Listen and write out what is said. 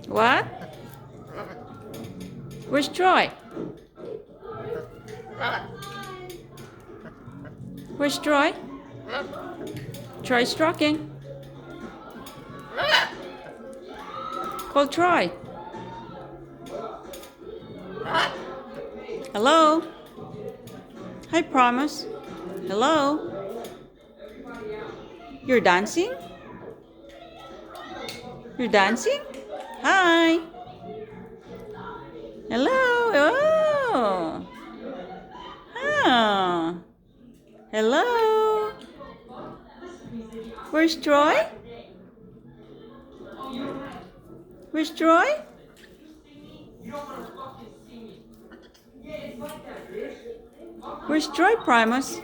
What? Where's Troy? Where's Troy? Troy's talking. Call Troy. Hello? Hi, Primus. Hello? You're dancing? You're dancing? Hi. Hello. Oh. Oh. Hello. Where's Troy? Where's Troy? Where's Troy, Primus?